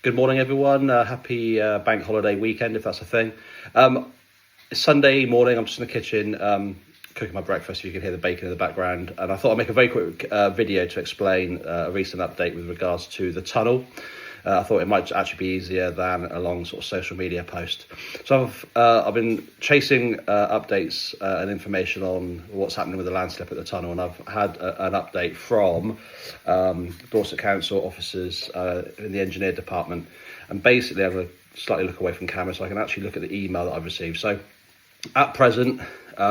Good morning, everyone. Happy bank holiday weekend, if that's a thing. It's Sunday morning. I'm just in the kitchen cooking my breakfast. So you can hear the bacon in the background. And I thought I'd make a very quick video to explain a recent update with regards to the tunnel. I thought it might actually be easier than a long sort of social media post. So I've been chasing updates and information on what's happening with the landslip at the tunnel, and I've had an update from Dorset Council officers in the engineer department. And basically, I'm going to slightly look away from camera so I can actually look at the email that I've received. So at present,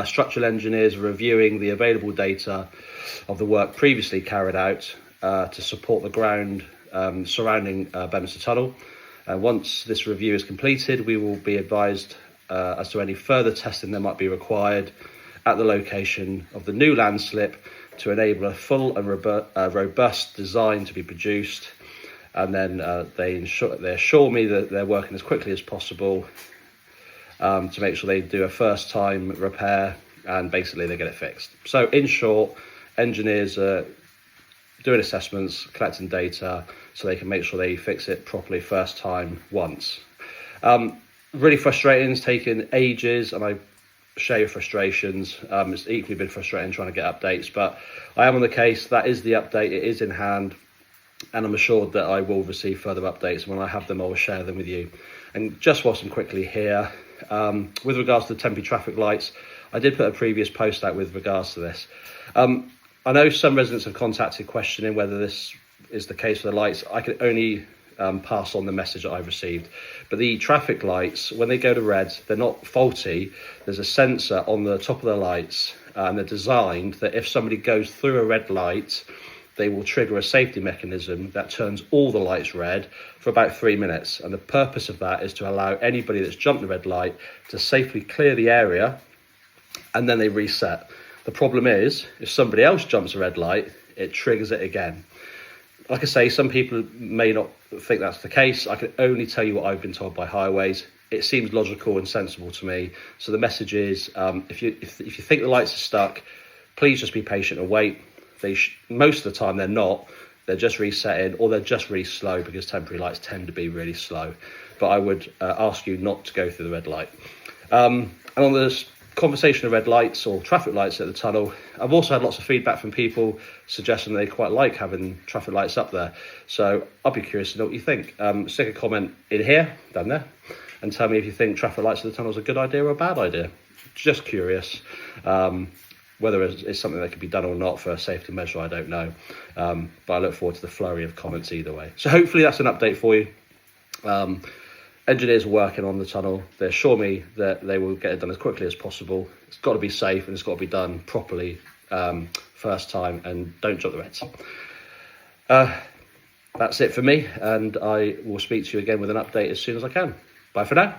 structural engineers are reviewing the available data of the work previously carried out to support the ground surrounding Bedminster Tunnel. Once this review is completed, we will be advised as to any further testing that might be required at the location of the new landslip to enable a full and robust design to be produced. And then they assure me that they're working as quickly as possible to make sure they do a first time repair and basically they get it fixed. So in short, engineers are doing assessments, collecting data, so they can make sure they fix it properly first time once. Really frustrating, it's taken ages, and I share your frustrations. It's equally been frustrating trying to get updates, but I am on the case. That is the update, it is in hand, and I'm assured that I will receive further updates. When I have them, I will share them with you. And just whilst I'm quickly here, with regards to the temporary traffic lights, I did put a previous post out with regards to this. I know some residents have contacted questioning whether this is the case for the lights. I can only pass on the message that I've received. But the traffic lights, when they go to red, they're not faulty. There's a sensor on the top of the lights, and they're designed that if somebody goes through a red light, they will trigger a safety mechanism that turns all the lights red for about 3 minutes. And the purpose of that is to allow anybody that's jumped the red light to safely clear the area, and then they reset. The problem is, if somebody else jumps a red light, it triggers it again. Like I say, some people may not think that's the case. I can only tell you what I've been told by highways. It seems logical and sensible to me. So the message is, if you think the lights are stuck, please just be patient and wait. Most of the time they're not. They're just resetting, or they're just really slow, because temporary lights tend to be really slow. But I would ask you not to go through the red light. And on this conversation of red lights or traffic lights at the tunnel, I've also had lots of feedback from people suggesting they quite like having traffic lights up there. So I'll be curious to know what you think. Stick a comment in here, down there, and tell me if you think traffic lights at the tunnel is a good idea or a bad idea. Just curious. Whether it's something that could be done or not for a safety measure, I don't know. But I look forward to the flurry of comments either way. So hopefully that's an update for you. Engineers are working on the tunnel. They assure me that they will get it done as quickly as possible. It's got to be safe and it's got to be done properly first time, and don't jump the reds. That's it for me, and I will speak to you again with an update as soon as I can. Bye for now.